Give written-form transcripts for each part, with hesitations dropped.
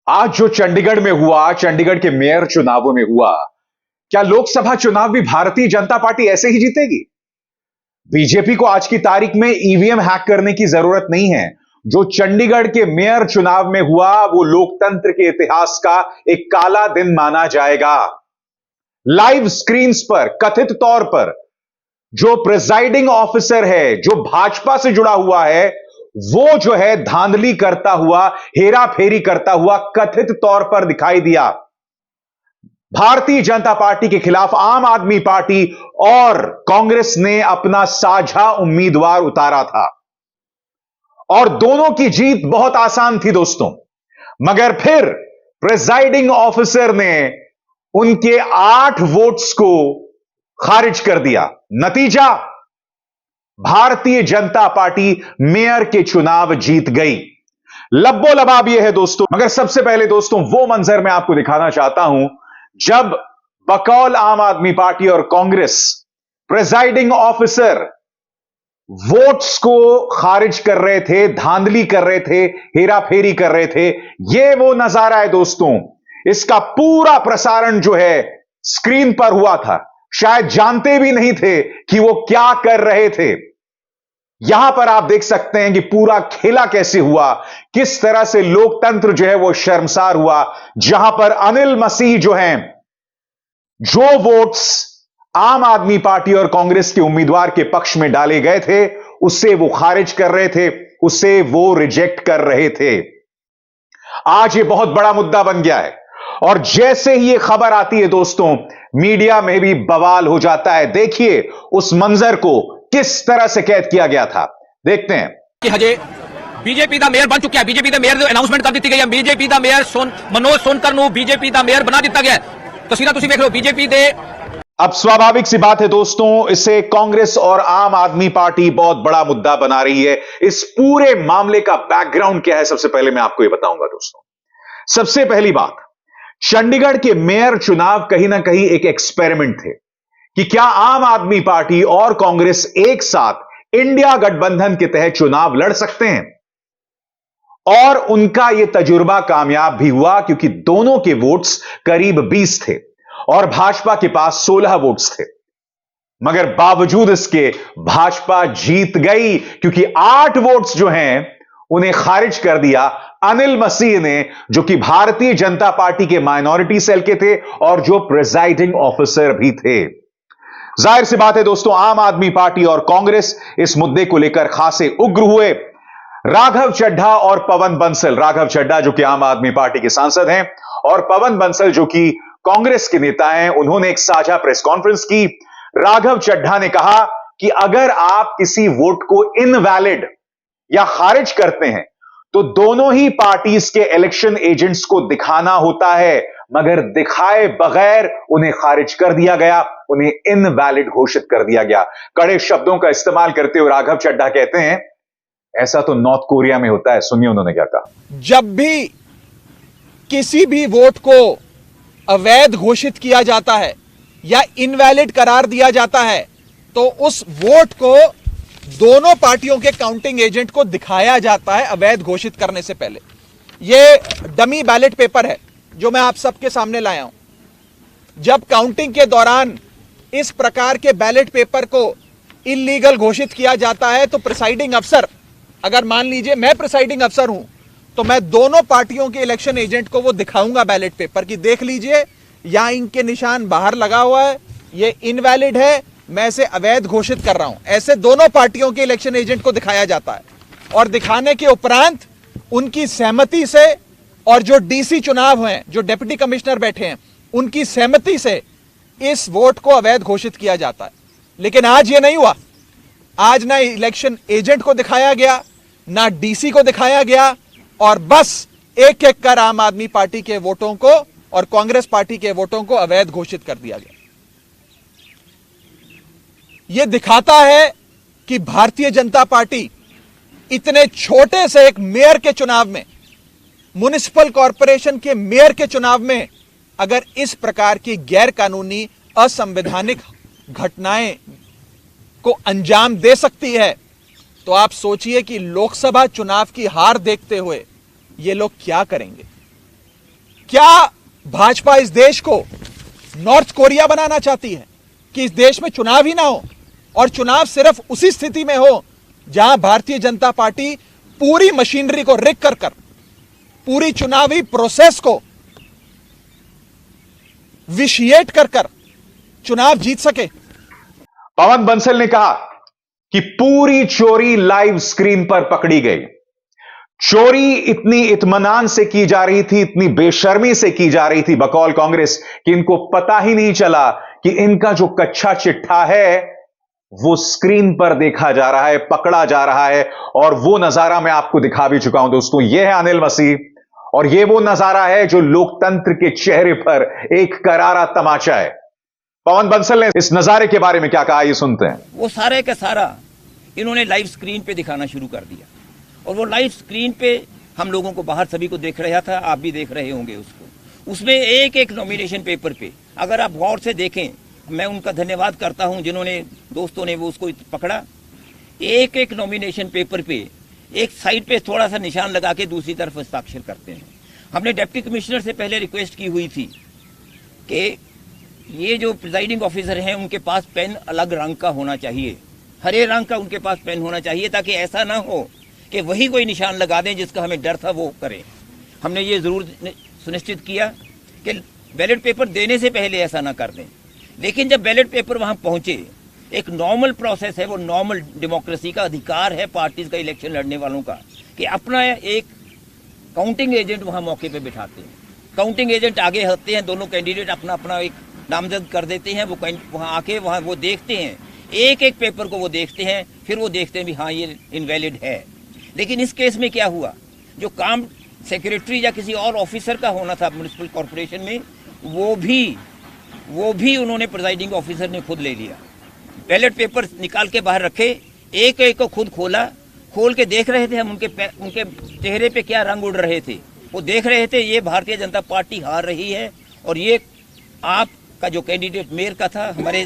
आज जो चंडीगढ़ में हुआ, चंडीगढ़ के मेयर चुनावों में हुआ, क्या लोकसभा चुनाव भी भारतीय जनता पार्टी ऐसे ही जीतेगी? बीजेपी को आज की तारीख में ईवीएम हैक करने की जरूरत नहीं है। जो चंडीगढ़ के मेयर चुनाव में हुआ, वो लोकतंत्र के इतिहास का एक काला दिन माना जाएगा। लाइव स्क्रीन्स पर कथित तौर पर जो प्रिजाइडिंग ऑफिसर है, जो भाजपा से जुड़ा हुआ है, वो जो है धांधली करता हुआ, हेरा फेरी करता हुआ कथित तौर पर दिखाई दिया। भारतीय जनता पार्टी के खिलाफ आम आदमी पार्टी और कांग्रेस ने अपना साझा उम्मीदवार उतारा था और दोनों की जीत बहुत आसान थी दोस्तों। मगर फिर प्रिजाइडिंग ऑफिसर ने उनके 8 वोट्स को खारिज कर दिया। नतीजा, भारतीय जनता पार्टी मेयर के चुनाव जीत गई। लब्बो लबाब यह है दोस्तों। मगर सबसे पहले दोस्तों वो मंजर मैं आपको दिखाना चाहता हूं जब बकौल आम आदमी पार्टी और कांग्रेस प्रिजाइडिंग ऑफिसर वोट्स को खारिज कर रहे थे, धांधली कर रहे थे, हेरा फेरी कर रहे थे। यह वो नजारा है दोस्तों। इसका पूरा प्रसारण जो है स्क्रीन पर हुआ था। शायद जानते भी नहीं थे कि वो क्या कर रहे थे। यहां पर आप देख सकते हैं कि पूरा खेला कैसे हुआ, किस तरह से लोकतंत्र जो है वो शर्मसार हुआ। जहां पर अनिल मसीह जो हैं, जो वोट्स आम आदमी पार्टी और कांग्रेस के उम्मीदवार के पक्ष में डाले गए थे, उससे वो खारिज कर रहे थे, उसे वो रिजेक्ट कर रहे थे। आज ये बहुत बड़ा मुद्दा बन गया है और जैसे ही ये खबर आती है दोस्तों, मीडिया में भी बवाल हो जाता है। देखिए उस मंजर को किस तरह से कैद किया गया था, देखते हैं कि हजे बीजेपी का मेयर बन चुका है। बीजेपी का मेयर अनाउंसमेंट कर दी गई है। बीजेपी का मेयर मनोज सोनकर नु बीजेपी का मेयर बना दिया गया। तस्वीर तुम देख लो बीजेपी दे। अब स्वाभाविक सी बात है दोस्तों, इसे कांग्रेस और आम आदमी पार्टी बहुत बड़ा मुद्दा बना रही है। इस पूरे मामले का बैकग्राउंड क्या है, सबसे पहले मैं आपको यह बताऊंगा दोस्तों। सबसे पहली बात, चंडीगढ़ के मेयर चुनाव कहीं ना कहीं एक एक्सपेरिमेंट थे कि क्या आम आदमी पार्टी और कांग्रेस एक साथ इंडिया गठबंधन के तहत चुनाव लड़ सकते हैं। और उनका यह तजुर्बा कामयाब भी हुआ क्योंकि दोनों के वोट्स करीब 20 थे और भाजपा के पास 16 वोट्स थे। मगर बावजूद इसके भाजपा जीत गई क्योंकि 8 वोट्स जो हैं उन्हें खारिज कर दिया अनिल मसीह ने, जो कि भारतीय जनता पार्टी के माइनॉरिटी सेल के थे और जो प्रिजाइडिंग ऑफिसर भी थे। जाहिर सी बात है दोस्तों, आम आदमी पार्टी और कांग्रेस इस मुद्दे को लेकर खासे उग्र हुए। राघव चड्ढा और पवन बंसल, राघव चड्ढा जो कि आम आदमी पार्टी के सांसद हैं और पवन बंसल जो कि कांग्रेस के नेता हैं, उन्होंने एक साझा प्रेस कॉन्फ्रेंस की। राघव चड्ढा ने कहा कि अगर आप किसी वोट को इनवैलिड या खारिज करते हैं तो दोनों ही पार्टीज के इलेक्शन एजेंट्स को दिखाना होता है, मगर दिखाए बगैर उन्हें खारिज कर दिया गया, उन्हें इनवैलिड घोषित कर दिया गया। कड़े शब्दों का इस्तेमाल करते हुए राघव चड्ढा कहते हैं, ऐसा तो नॉर्थ कोरिया में होता है। सुनिए उन्होंने क्या कहा। जब भी किसी भी वोट को अवैध घोषित किया जाता है या इनवैलिड करार दिया जाता है तो उस वोट को दोनों पार्टियों के काउंटिंग एजेंट को दिखाया जाता है अवैध घोषित करने से पहले। यह डमी बैलेट पेपर है जो मैं आप सबके सामने लाया हूं। जब काउंटिंग के दौरान इस प्रकार के बैलेट पेपर को इल्लीगल घोषित किया जाता है तो प्रिसाइडिंग अफसर, अगर मान लीजिए मैं प्रिसाइडिंग अफसर हूं, तो मैं दोनों पार्टियों के इलेक्शन एजेंट को वो दिखाऊंगा बैलेट पेपर की, देख लीजिए यहां इनके निशान बाहर लगा हुआ है, ये इनवैलिड है, मैं इसे अवैध घोषित कर रहा हूं। ऐसे दोनों पार्टियों के इलेक्शन एजेंट को दिखाया जाता है और दिखाने के उपरांत उनकी सहमति से और जो डीसी चुनाव हैं, जो डिप्टी कमिश्नर बैठे हैं, उनकी सहमति से इस वोट को अवैध घोषित किया जाता है। लेकिन आज ये नहीं हुआ। आज ना इलेक्शन एजेंट को दिखाया गया, ना डीसी को दिखाया गया और बस एक एक कर आम आदमी पार्टी के वोटों को और कांग्रेस पार्टी के वोटों को अवैध घोषित कर दिया गया। यह दिखाता है कि भारतीय जनता पार्टी इतने छोटे से एक मेयर के चुनाव में, म्युनिसिपल कॉरपोरेशन के मेयर के चुनाव में अगर इस प्रकार की गैर कानूनी असंवैधानिक घटनाएं को अंजाम दे सकती है, तो आप सोचिए कि लोकसभा चुनाव की हार देखते हुए ये लोग क्या करेंगे। क्या भाजपा इस देश को नॉर्थ कोरिया बनाना चाहती है कि इस देश में चुनाव ही ना हो और चुनाव सिर्फ उसी स्थिति में हो जहां भारतीय जनता पार्टी पूरी मशीनरी को रिग कर पूरी चुनावी प्रोसेस को विशिएट कर चुनाव जीत सके? पवन बंसल ने कहा कि पूरी चोरी लाइव स्क्रीन पर पकड़ी गई। चोरी इतनी इत्मीनान से की जा रही थी, इतनी बेशर्मी से की जा रही थी बकौल कांग्रेस कि इनको पता ही नहीं चला कि इनका जो कच्चा चिट्ठा है वो स्क्रीन पर देखा जा रहा है, पकड़ा जा रहा है। और वो नजारा मैं आपको दिखा भी चुका हूं दोस्तों। यह है अनिल मसीह और यह वो नजारा है जो लोकतंत्र के चेहरे पर एक करारा तमाचा है। पवन बंसल ने इस नजारे के बारे में क्या कहा, ये सुनते हैं। वो सारे का सारा इन्होंने लाइव स्क्रीन पे दिखाना शुरू कर दिया और वो लाइव स्क्रीन पे हम लोगों को बाहर सभी को देख रहा था, आप भी देख रहे होंगे उसको। उसमें एक एक नॉमिनेशन पेपर पे अगर आप गौर से देखें, मैं उनका धन्यवाद करता हूं जिन्होंने दोस्तों ने वो उसको पकड़ा। एक एक नॉमिनेशन पेपर पे एक साइड पे थोड़ा सा निशान लगा के दूसरी तरफ हस्ताक्षर करते हैं। हमने डिप्टी कमिश्नर से पहले रिक्वेस्ट की हुई थी कि ये जो प्रिजाइडिंग ऑफिसर हैं उनके पास पेन अलग रंग का होना चाहिए, हरे रंग का उनके पास पेन होना चाहिए, ताकि ऐसा ना हो कि वही कोई निशान लगा दें जिसका हमें डर था वो करें। हमने ये ज़रूर सुनिश्चित किया कि बैलेट पेपर देने से पहले ऐसा ना कर दें। लेकिन जब बैलेट पेपर वहाँ पहुँचे, एक नॉर्मल प्रोसेस है, वो नॉर्मल डेमोक्रेसी का अधिकार है पार्टीज का, इलेक्शन लड़ने वालों का, कि अपना एक काउंटिंग एजेंट वहाँ मौके पर बिठाते हैं। काउंटिंग एजेंट आगे होते हैं, दोनों कैंडिडेट अपना अपना एक नामजद कर देते हैं। वो वहाँ आके वहाँ वो देखते हैं, एक एक पेपर को वो देखते हैं, फिर वो देखते हैं भी हाँ ये इनवैलिड है। लेकिन इस केस में क्या हुआ, जो काम सेक्रेटरी या किसी और ऑफिसर का होना था म्युनिसिपल कॉरपोरेशन में, वो भी उन्होंने प्रिजाइडिंग ऑफिसर ने खुद ले लिया। बैलेट पेपर निकाल के बाहर रखे, एक एक को खुद खोला, खोल के देख रहे थे हम उनके चेहरे पे क्या रंग उड़ रहे थे। वो देख रहे थे ये भारतीय जनता पार्टी हार रही है और ये आपका जो कैंडिडेट मेयर का था, हमारे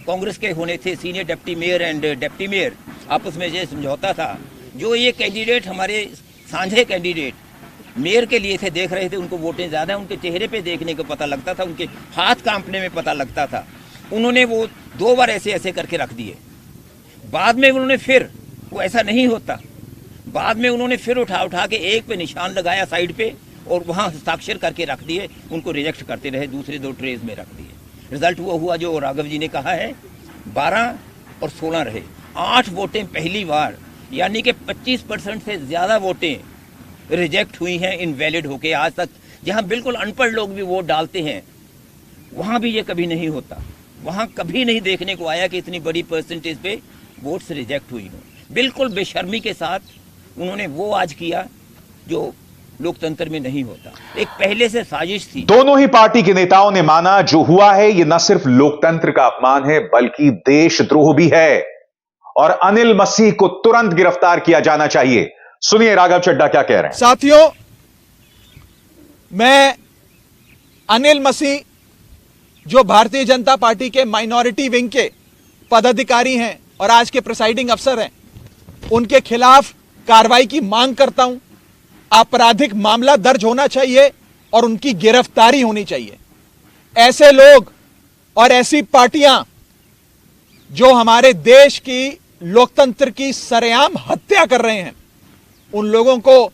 कांग्रेस के होने थे senior deputy mayor and deputy mayor, आपस में ये समझौता था। जो ये कैंडिडेट हमारे साझे कैंडिडेट मेयर के लिए थे, देख रहे थे उनको वोटें ज़्यादा, उनके चेहरे पे देखने को पता लगता था, उनके हाथ कांपने में पता लगता था। उन्होंने वो 2 बार ऐसे ऐसे करके रख दिए। बाद में उन्होंने फिर, वो ऐसा नहीं होता, बाद में उन्होंने फिर उठा के एक पे निशान लगाया साइड पे और वहाँ हस्ताक्षर करके रख दिए, उनको रिजेक्ट करते रहे, दूसरे 2 ट्रेज में रख दिए। रिजल्ट वो हुआ जो राघव जी ने कहा है, 12 और 16 रहे, 8 वोटें पहली बार, यानी कि 25% से ज़्यादा वोटें रिजेक्ट हुई हैं इनवैलिड होके। आज तक जहाँ बिल्कुल अनपढ़ लोग भी वोट डालते हैं वहाँ भी ये कभी नहीं होता, वहाँ कभी नहीं देखने को आया कि इतनी बड़ी परसेंटेज पे वोट्स रिजेक्ट हुई हो। बिल्कुल बेशर्मी के साथ उन्होंने वो आज किया जो लोकतंत्र में नहीं होता, एक पहले से साजिश थी। दोनों ही पार्टी के नेताओं ने माना जो हुआ है ये न सिर्फ लोकतंत्र का अपमान है बल्कि देशद्रोह भी है और अनिल मसीह को तुरंत गिरफ्तार किया जाना चाहिए। सुनिए राघव चड्ढा क्या कह रहे हैं। साथियों, मैं अनिल मसीह जो भारतीय जनता पार्टी के माइनॉरिटी विंग के पदाधिकारी हैं और आज के प्रिसाइडिंग अफसर हैं, उनके खिलाफ कार्रवाई की मांग करता हूं। आपराधिक मामला दर्ज होना चाहिए और उनकी गिरफ्तारी होनी चाहिए। ऐसे लोग और ऐसी पार्टियां जो हमारे देश की लोकतंत्र की सरेआम हत्या कर रहे हैं, उन लोगों को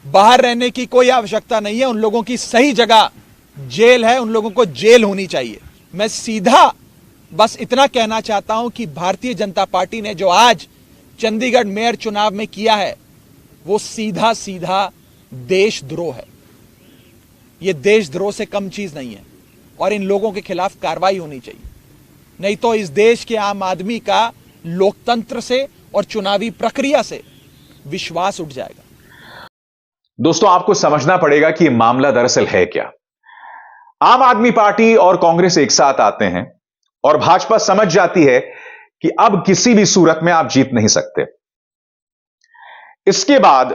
बाहर रहने की कोई आवश्यकता नहीं है। उन लोगों की सही जगह जेल है, उन लोगों को जेल होनी चाहिए। मैं सीधा बस इतना कहना चाहता हूं कि भारतीय जनता पार्टी ने जो आज चंडीगढ़ मेयर चुनाव में किया है वो सीधा सीधा देशद्रोह है। यह देशद्रोह से कम चीज नहीं है और इन लोगों के खिलाफ कार्रवाई होनी चाहिए, नहीं तो इस देश के आम आदमी का लोकतंत्र से और चुनावी प्रक्रिया से विश्वास उठ जाएगा। दोस्तों, आपको समझना पड़ेगा कि यह मामला दरअसल है क्या। आम आदमी पार्टी और कांग्रेस एक साथ आते हैं और भाजपा समझ जाती है कि अब किसी भी सूरत में आप जीत नहीं सकते। इसके बाद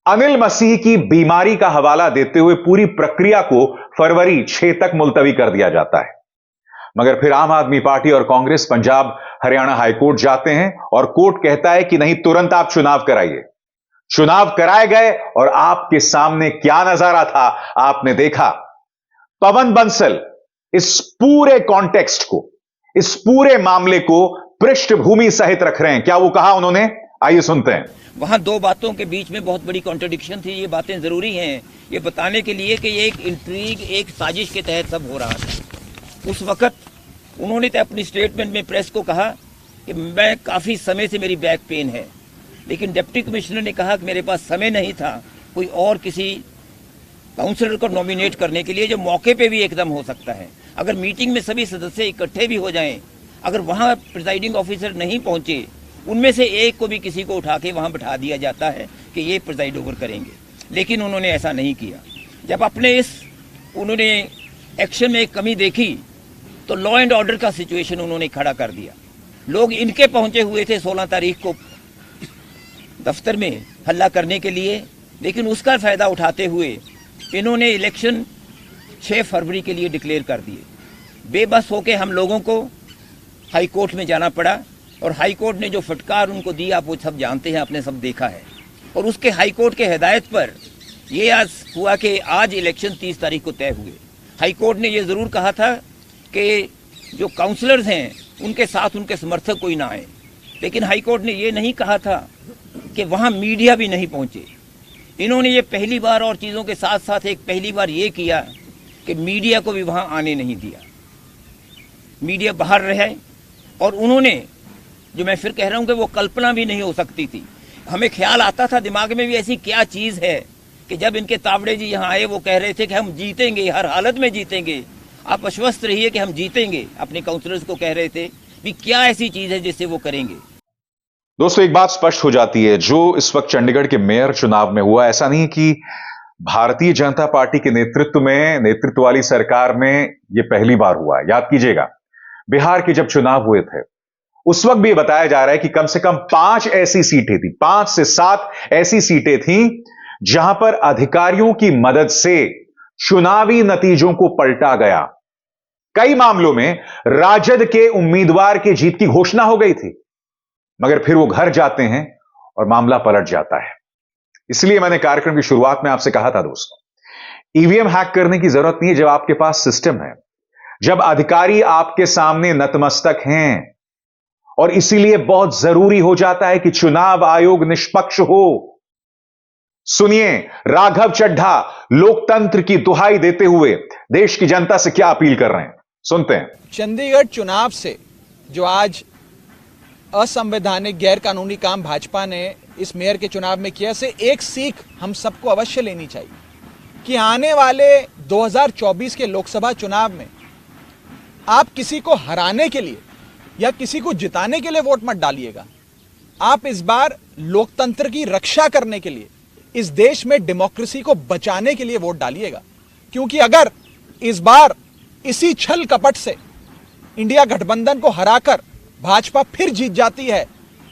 अनिल मसीह की बीमारी का हवाला देते हुए पूरी प्रक्रिया को फरवरी 6 तक मुलतवी कर दिया जाता है। मगर फिर आम आदमी पार्टी और कांग्रेस पंजाब हरियाणा हाईकोर्ट जाते हैं और कोर्ट कहता है कि नहीं, तुरंत आप चुनाव कराइए। चुनाव कराए गए और आपके सामने क्या नजारा था आपने देखा। पवन बंसल इस पूरे कॉन्टेक्स्ट को, इस पूरे मामले को पृष्ठभूमि सहित रख रहे हैं। क्या वो कहा उन्होंने, आइए सुनते हैं। वहां दो बातों के बीच में बहुत बड़ी कॉन्ट्रडिक्शन थी। ये बातें जरूरी हैं ये बताने के लिए कि ये एक इंट्रीग, एक साजिश के तहत सब हो रहा था। उस वक्त उन्होंने तो अपनी स्टेटमेंट में प्रेस को कहा कि मैं काफ़ी समय से मेरी बैक पेन है, लेकिन डिप्टी कमिश्नर ने कहा कि मेरे पास समय नहीं था कोई और किसी काउंसलर को नॉमिनेट करने के लिए जो मौके पे भी एकदम हो सकता है। अगर मीटिंग में सभी सदस्य इकट्ठे भी हो जाएं, अगर वहाँ प्रिजाइडिंग ऑफिसर नहीं पहुँचे, उनमें से एक को भी किसी को उठा के वहाँ बिठा दिया जाता है कि ये प्रिजाइड ओवर करेंगे, लेकिन उन्होंने ऐसा नहीं किया। जब अपने उन्होंने एक्शन में एक कमी देखी तो लॉ एंड ऑर्डर का सिचुएशन उन्होंने खड़ा कर दिया। लोग इनके पहुंचे हुए थे 16 तारीख को दफ्तर में हल्ला करने के लिए, लेकिन उसका फ़ायदा उठाते हुए इन्होंने इलेक्शन 6 फरवरी के लिए डिक्लेयर कर दिए। बेबस होके हम लोगों को हाई कोर्ट में जाना पड़ा और हाई कोर्ट ने जो फटकार उनको दी आप वो सब जानते हैं, आपने सब देखा है। और उसके हाई कोर्ट के हिदायत पर ये आज हुआ कि आज इलेक्शन 30 तारीख को तय हुए। हाई कोर्ट ने ये ज़रूर कहा था कि जो काउंसलर्स हैं उनके साथ उनके समर्थक कोई ना आए, लेकिन हाई कोर्ट ने ये नहीं कहा था कि वहाँ मीडिया भी नहीं पहुँचे। इन्होंने ये पहली बार और चीज़ों के साथ साथ एक पहली बार ये किया कि मीडिया को भी वहाँ आने नहीं दिया, मीडिया बाहर रहे। और उन्होंने, जो मैं फिर कह रहा हूँ कि वो कल्पना भी नहीं हो सकती थी, हमें ख्याल आता था दिमाग में भी ऐसी क्या चीज़ है कि जब इनके तावड़े जी यहाँ आए वो कह रहे थे कि हम जीतेंगे, हर हालत में जीतेंगे, आप आश्वस्त रहिए कि हम जीतेंगे। अपने काउंसलर्स को कह रहे थे भी क्या ऐसी चीज़ है जिससे वो करेंगे। दोस्तों, एक बात स्पष्ट हो जाती है, जो इस वक्त चंडीगढ़ के मेयर चुनाव में हुआ, ऐसा नहीं कि भारतीय जनता पार्टी के नेतृत्व वाली सरकार में यह पहली बार हुआ है। याद कीजिएगा, बिहार के जब चुनाव हुए थे उस वक्त भी बताया जा रहा है कि कम से कम 5 ऐसी सीटें थी, 5 से 7 ऐसी सीटें थी जहां पर अधिकारियों की मदद से चुनावी नतीजों को पलटा गया। कई मामलों में राजद के उम्मीदवार की जीत की घोषणा हो गई थी, मगर फिर वो घर जाते हैं और मामला पलट जाता है। इसलिए मैंने कार्यक्रम की शुरुआत में आपसे कहा था दोस्तों, ईवीएम हैक करने की जरूरत नहीं है जब आपके पास सिस्टम है, जब अधिकारी आपके सामने नतमस्तक हैं। और इसीलिए बहुत जरूरी हो जाता है कि चुनाव आयोग निष्पक्ष हो। सुनिए राघव चड्ढा लोकतंत्र की दुहाई देते हुए देश की जनता से क्या अपील कर रहे हैं, सुनते हैं। चंडीगढ़ चुनाव से जो आज असंवैधानिक गैर कानूनी काम भाजपा ने इस मेयर के चुनाव में किया, से एक सीख हम सबको अवश्य लेनी चाहिए कि आने वाले 2024 के लोकसभा चुनाव में आप किसी को हराने के लिए या किसी को जिताने के लिए वोट मत डालिएगा। आप इस बार लोकतंत्र की रक्षा करने के लिए, इस देश में डेमोक्रेसी को बचाने के लिए वोट डालिएगा। क्योंकि अगर इस बार इसी छल कपट से इंडिया गठबंधन को हराकर भाजपा फिर जीत जाती है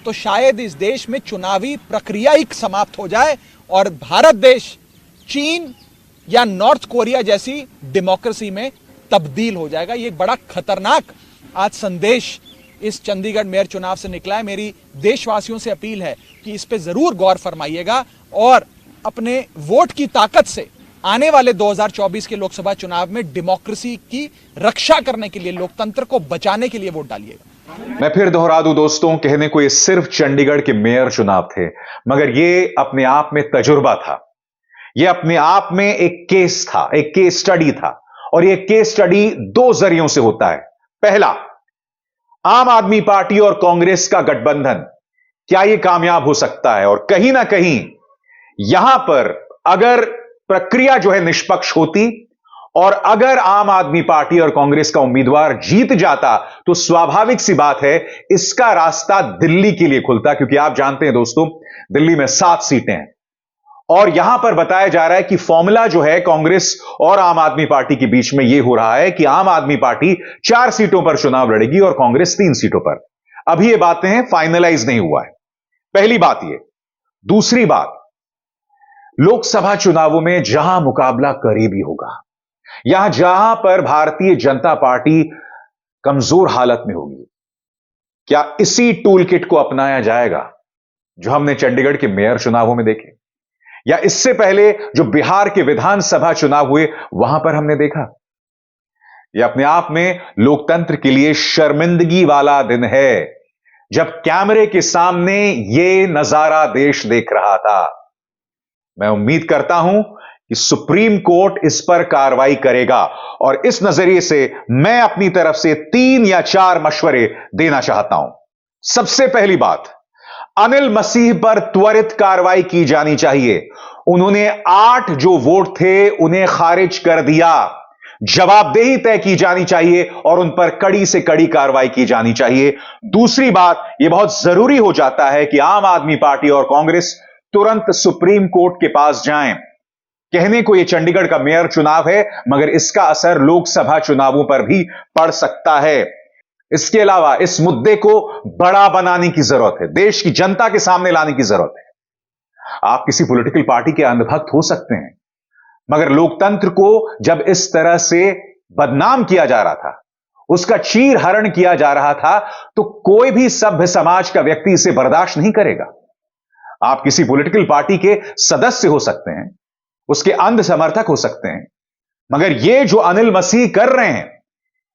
तो शायद इस देश में चुनावी प्रक्रिया ही समाप्त हो जाए और भारत देश चीन या नॉर्थ कोरिया जैसी डेमोक्रेसी में तब्दील हो जाएगा। ये बड़ा खतरनाक आज संदेश इस चंडीगढ़ मेयर चुनाव से निकला है। मेरी देशवासियों से अपील है कि इस पे जरूर गौर फरमाइएगा और अपने वोट की ताकत से आने वाले 2024 के लोकसभा चुनाव में डेमोक्रेसी की रक्षा करने के लिए, लोकतंत्र को बचाने के लिए वोट डालिएगा। मैं फिर दोहरा दूं दोस्तों, कहने को ये सिर्फ चंडीगढ़ के मेयर चुनाव थे, मगर ये अपने आप में तजुर्बा था, ये अपने आप में एक केस था, एक केस स्टडी था। और ये केस स्टडी 2 जरियों से होता है। पहला, आम आदमी पार्टी और कांग्रेस का गठबंधन क्या ये कामयाब हो सकता है, और कहीं ना कहीं यहां पर अगर प्रक्रिया जो है निष्पक्ष होती और अगर आम आदमी पार्टी और कांग्रेस का उम्मीदवार जीत जाता तो स्वाभाविक सी बात है इसका रास्ता दिल्ली के लिए खुलता। क्योंकि आप जानते हैं दोस्तों, दिल्ली में 7 सीटें हैं और यहां पर बताया जा रहा है कि फॉर्मूला जो है कांग्रेस और आम आदमी पार्टी के बीच में यह हो रहा है कि आम आदमी पार्टी 4 सीटों पर चुनाव लड़ेगी और कांग्रेस 3 सीटों पर। अभी ये बातें फाइनलाइज नहीं हुआ है, पहली बात यह। दूसरी बात, लोकसभा चुनावों में जहां मुकाबला करीबी होगा, यहां जहां पर भारतीय जनता पार्टी कमजोर हालत में होगी, क्या इसी टूल किट को अपनाया जाएगा? जो हमने चंडीगढ़ के मेयर चुनावों में देखे, या इससे पहले जो बिहार के विधानसभा चुनाव हुए वहां पर हमने देखा। यह अपने आप में लोकतंत्र के लिए शर्मिंदगी वाला दिन है, जब कैमरे के सामने यह नजारा देश देख रहा था। मैं उम्मीद करता हूं कि सुप्रीम कोर्ट इस पर कार्रवाई करेगा, और इस नजरिए से मैं अपनी तरफ से 3 या 4 मशवरे देना चाहता हूं। सबसे पहली बात, अनिल मसीह पर त्वरित कार्रवाई की जानी चाहिए। उन्होंने 8 जो वोट थे उन्हें खारिज कर दिया। जवाबदेही तय की जानी चाहिए और उन पर कड़ी से कड़ी कार्रवाई की जानी चाहिए। दूसरी बात, यह बहुत जरूरी हो जाता है कि आम आदमी पार्टी और कांग्रेस तुरंत सुप्रीम कोर्ट के पास जाएं। कहने को यह चंडीगढ़ का मेयर चुनाव है, मगर इसका असर लोकसभा चुनावों पर भी पड़ सकता है। इसके अलावा इस मुद्दे को बड़ा बनाने की जरूरत है, देश की जनता के सामने लाने की जरूरत है। आप किसी पॉलिटिकल पार्टी के अंधभक्त हो सकते हैं, मगर लोकतंत्र को जब इस तरह से बदनाम किया जा रहा था, उसका चीरहरण किया जा रहा था, तो कोई भी सभ्य समाज का व्यक्ति इसे बर्दाश्त नहीं करेगा। आप किसी पॉलिटिकल पार्टी के सदस्य हो सकते हैं, उसके अंध समर्थक हो सकते हैं, मगर यह जो अनिल मसीह कर रहे हैं,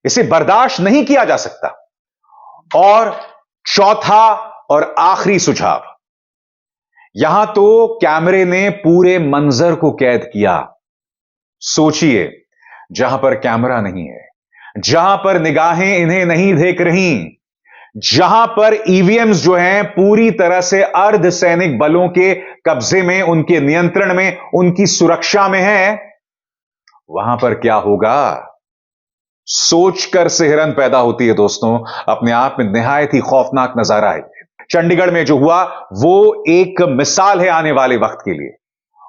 इसे बर्दाश्त नहीं किया जा सकता। और चौथा और आखिरी सुझाव, यहां तो कैमरे ने पूरे मंजर को कैद किया। सोचिए, जहां पर कैमरा नहीं है, जहां पर निगाहें इन्हें नहीं देख रही, जहां पर ईवीएम्स जो हैं पूरी तरह से अर्धसैनिक बलों के कब्जे में, उनके नियंत्रण में, उनकी सुरक्षा में है, वहां पर क्या होगा? सोचकर सिहरन पैदा होती है दोस्तों। अपने आप में निहायत ही खौफनाक नजारा है। चंडीगढ़ में जो हुआ वो एक मिसाल है आने वाले वक्त के लिए,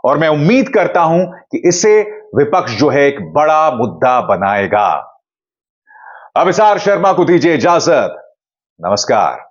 और मैं उम्मीद करता हूं कि इसे विपक्ष जो है एक बड़ा मुद्दा बनाएगा। अभिसार शर्मा को दीजिए इजाजत। नमस्कार।